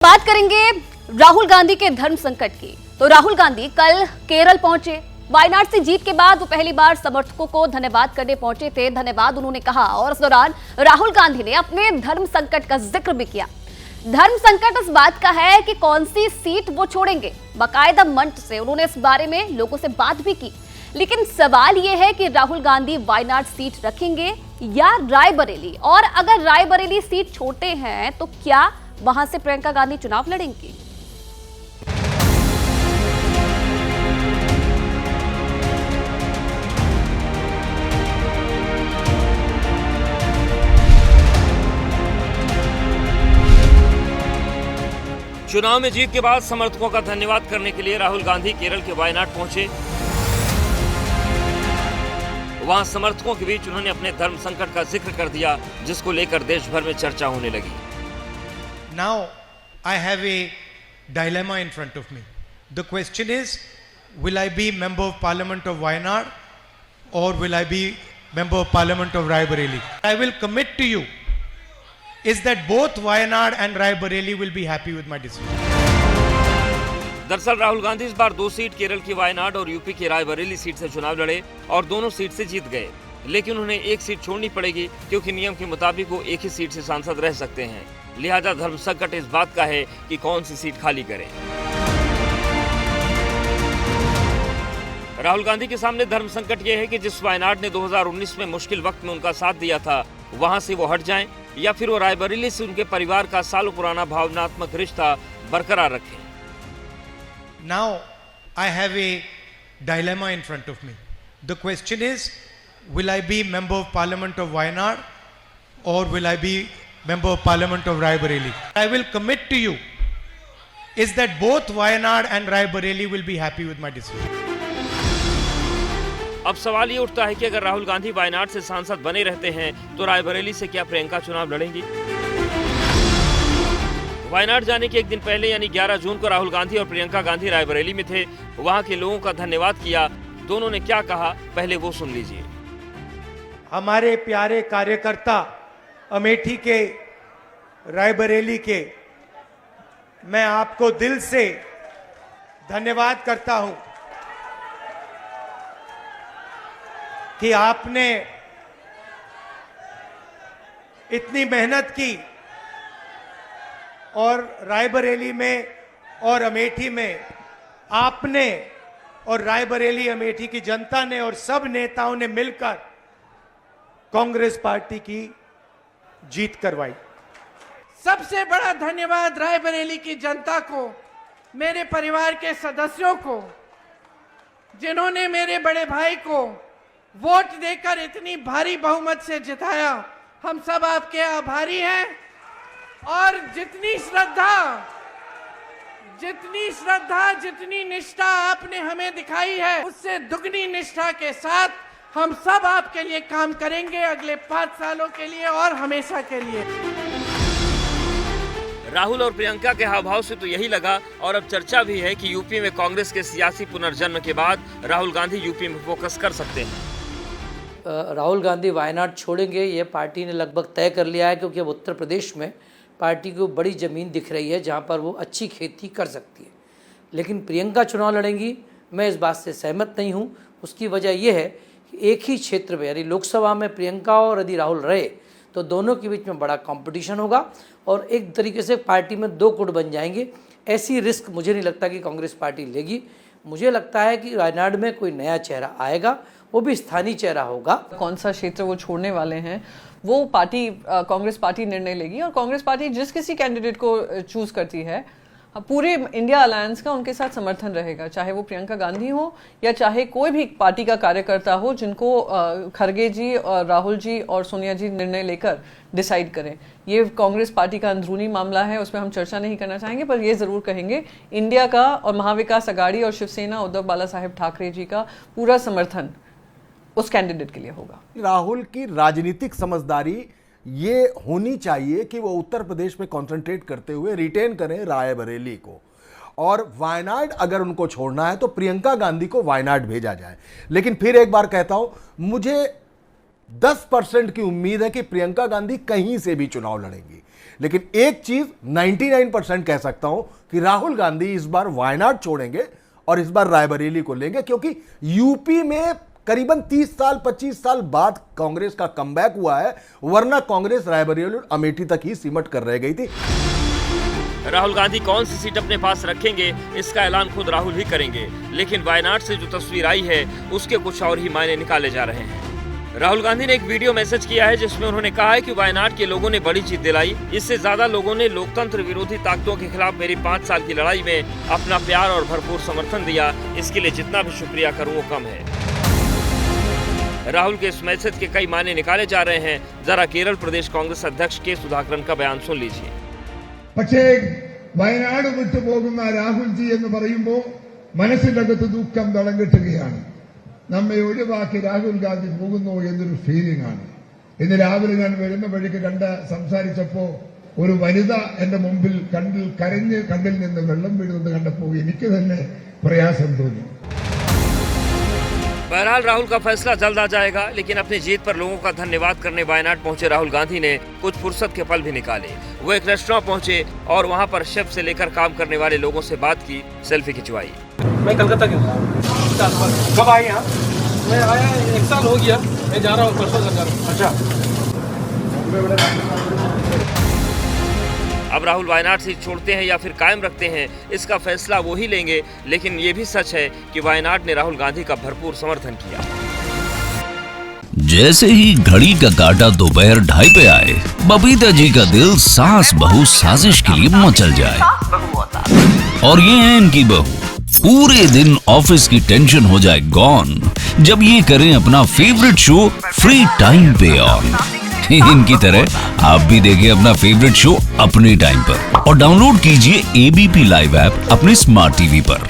बात करेंगे राहुल गांधी के धर्म संकट की। तो राहुल गांधी कल केरल पहुंचे। वायनाड से जीत के बाद वो पहली बार समर्थकों को धन्यवाद करने पहुंचे थे। धन्यवाद उन्होंने कहा और इस दौरान राहुल गांधी ने अपने धर्म संकट का जिक्र भी किया। धर्म संकट इस बात का है कि कौन सी सीट वो छोड़ेंगे। बाकायदा मंच से उन्होंने इस बारे में लोगों से बात भी की, लेकिन सवाल यह है कि राहुल गांधी वायनाड सीट रखेंगे या रायबरेली, और अगर रायबरेली सीट छोड़ते हैं तो क्या वहां से प्रियंका गांधी चुनाव लड़ेंगी। चुनाव में जीत के बाद समर्थकों का धन्यवाद करने के लिए राहुल गांधी केरल के वायनाड पहुंचे। वहां समर्थकों के बीच उन्होंने अपने धर्म संकट का जिक्र कर दिया, जिसको लेकर देश भर में चर्चा होने लगी। Now I have a dilemma in front of me. The question is, will I be member of parliament of Wayanad or will I be member of parliament of Raebareli? I will commit to you is that both Wayanad and Raebareli will be happy with my decision. दरअसल राहुल गांधी इस बार 2 seat Kerala की वायनाड और UP की Raebareli seat से चुनाव लड़े और दोनों सीट से जीत गए, लेकिन उन्हें एक सीट छोड़नी पड़ेगी क्योंकि नियम के मुताबिक वो एक ही सीट से सांसद रह सकते हैं। लिहाजा धर्म संकट इस बात का है कि कौन सी सीट खाली करें। राहुल गांधी के सामने धर्म संकट यह है कि जिस वायनाड ने 2019 में मुश्किल वक्त में उनका साथ दिया था, वहां से वो हट जाएं या फिर वो रायबरेली से उनके परिवार का सालों पुराना भावनात्मक रिश्ता बरकरार रखें। Now I have a dilemma in front of me. The question is, will I be member of parliament of Wayanad or will I be member of parliament of Raebareli? I will commit to you is that both Wayanad and Raebareli will be happy with my decision. अब सवाल ये उठता है कि अगर राहुल गांधी वायनाड से सांसद बने रहते हैं तो रायबरेली से क्या प्रियंका चुनाव लड़ेंगी। वायनाड जाने के एक दिन पहले यानी 11 जून को राहुल गांधी और प्रियंका गांधी रायबरेली में थे। वहां के लोगों का धन्यवाद किया। दोनों ने क्या कहा, पहले वो सुन लीजिए। हमारे प्यारे कार्यकर्ता अमेठी के, रायबरेली के, मैं आपको दिल से धन्यवाद करता हूं कि आपने इतनी मेहनत की और रायबरेली में और अमेठी में आपने और रायबरेली अमेठी की जनता ने और सब नेताओं ने मिलकर कांग्रेस पार्टी की जीत करवाई। सबसे बड़ा धन्यवाद रायबरेली की जनता को, मेरे परिवार के सदस्यों को, जिन्होंने मेरे बड़े भाई को वोट देकर इतनी भारी बहुमत से जिताया। हम सब आपके आभारी हैं और जितनी श्रद्धा जितनी निष्ठा आपने हमें दिखाई है, उससे दुगनी निष्ठा के साथ हम सब आपके लिए काम करेंगे अगले 5 सालों के लिए और हमेशा के लिए। राहुल और प्रियंका के हाव भाव से तो यही लगा, और अब चर्चा भी है कि यूपी में कांग्रेस के सियासी पुनर्जन्म के बाद राहुल गांधी यूपी में फोकस कर सकते हैं। राहुल गांधी वायनाड छोड़ेंगे ये पार्टी ने लगभग तय कर लिया है, क्योंकि अब उत्तर प्रदेश में पार्टी को बड़ी ज़मीन दिख रही है जहां पर वो अच्छी खेती कर सकती है। लेकिन प्रियंका चुनाव लड़ेंगी, मैं इस बात से सहमत नहीं हूं। उसकी वजह यह है कि एक ही क्षेत्र में यानी लोकसभा में प्रियंका और यदि राहुल रहे तो दोनों के बीच में बड़ा कंपटीशन होगा और एक तरीके से पार्टी में 2 गुट बन जाएंगे। ऐसी रिस्क मुझे नहीं लगता कि कांग्रेस पार्टी लेगी। मुझे लगता है कि वायनाड में कोई नया चेहरा आएगा, वो भी स्थानीय चेहरा होगा। कौन सा क्षेत्र वो छोड़ने वाले हैं वो पार्टी कांग्रेस पार्टी निर्णय लेगी, और कांग्रेस पार्टी जिस किसी कैंडिडेट को चूज करती है, पूरे इंडिया अलायंस का उनके साथ समर्थन रहेगा, चाहे वो प्रियंका गांधी हो या चाहे कोई भी पार्टी का कार्यकर्ता हो, जिनको खरगे जी और राहुल जी और सोनिया जी निर्णय लेकर डिसाइड करें। ये कांग्रेस पार्टी का अंदरूनी मामला है, उसमें हम चर्चा नहीं करना चाहेंगे, पर ये जरूर कहेंगे इंडिया का और महाविकास अघाड़ी और शिवसेना उद्धव बाला साहेब ठाकरे जी का पूरा समर्थन उस कैंडिडेट के लिए होगा। राहुल की राजनीतिक समझदारी ये होनी चाहिए कि वो उत्तर प्रदेश में कंसंट्रेट करते हुए रिटेन करें रायबरेली को, और वायनाड अगर उनको छोड़ना है तो प्रियंका गांधी को वायनाड भेजा जाए। लेकिन फिर एक बार कहता हूं, मुझे 10% की उम्मीद है कि प्रियंका गांधी कहीं से भी चुनाव लड़ेंगी, लेकिन एक चीज 99% कह सकता हूं कि राहुल गांधी इस बार वायनाड छोड़ेंगे और इस बार रायबरेली को लेंगे, क्योंकि यूपी में करीबन 30 साल 25 साल बाद कांग्रेस का कमबैक हुआ है, वरना कांग्रेस रायबरेली और अमेठी तक ही सिमट कर रह गई थी। राहुल गांधी कौन सी सीट अपने पास रखेंगे इसका ऐलान खुद राहुल ही करेंगे, लेकिन वायनाड से जो तस्वीर आई है उसके कुछ और ही मायने निकाले जा रहे हैं। राहुल गांधी ने एक वीडियो मैसेज किया है जिसमें उन्होंने कहा है कि वायनाड के लोगों ने बड़ी जीत दिलाई, इससे ज्यादा लोगों ने लोकतंत्र विरोधी ताकतों के खिलाफ मेरी 5 साल की लड़ाई में अपना प्यार और भरपूर समर्थन दिया, इसके लिए जितना भी शुक्रिया करूं वो कम है। राहुल के इस मैसेज के कई मायने निकाले जा रहे हैं। जरा केरल प्रदेश कांग्रेस अध्यक्ष के सुधाकरन का बयान सुन लीजिए। പക്ഷേ വയനാട് വിട്ടു പോകുന്ന രാഹുൽജി എന്ന് പറയുമ്പോൾ മനസ്സിനകത്ത് ദുഃഖം തളം കെട്ടുകയാണ്. നമ്മെ ഒഴിവാക്കി രാഹുൽ ഗാന്ധി പോകുന്നു എന്നൊരു ഫീലിംഗ് ആണ്. ഇന്ന് രാവിലെ ഞാൻ വരുന്ന വഴിക്ക് സംസാരിച്ചപ്പോ ഒരു വനിത എന്റെ മുമ്പിൽ കരഞ്ഞ് കണ്ണിൽ നിന്ന് വെള്ളം വീഴുന്നത് കണ്ടപ്പോൾ എനിക്ക് തന്നെ പ്രയാസം തോന്നി. बहरहाल राहुल का फैसला जल्द आ जाएगा, लेकिन अपनी जीत पर लोगों का धन्यवाद करने वायनाड पहुंचे राहुल गांधी ने कुछ फुर्सत के पल भी निकाले। वो एक रेस्टोरेंट पहुंचे और वहां पर शेफ से लेकर काम करने वाले लोगों से बात की, सेल्फी खिंचवाई। मैं कलकत्ता के हूँ। कब आए यहाँ? मैं आया 1 साल हो गया, मैं जा रहा हूँ परसों जा रहा हूँ। अच्छा। अब राहुल वायनाड सीट छोड़ते हैं या फिर कायम रखते हैं, इसका फैसला वो ही लेंगे, लेकिन ये भी सच है कि वायनाड ने राहुल गांधी का भरपूर समर्थन किया। जैसे ही घड़ी का काटा दोपहर 2:30 पे आए, बबीता जी का दिल सास बहू साजिश के लिए मचल जाए। और ये है इनकी बहू, पूरे दिन ऑफिस की टेंशन हो जाए गॉन जब ये करें अपना फेवरेट शो फ्री टाइम पे ऑन। इनकी तरह आप भी देखिए अपना फेवरेट शो अपने टाइम पर और डाउनलोड कीजिए एबीपी लाइव ऐप अपने स्मार्ट टीवी पर।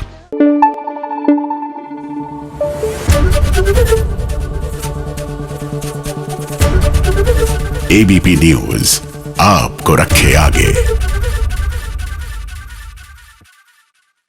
एबीपी न्यूज आपको रखे आगे।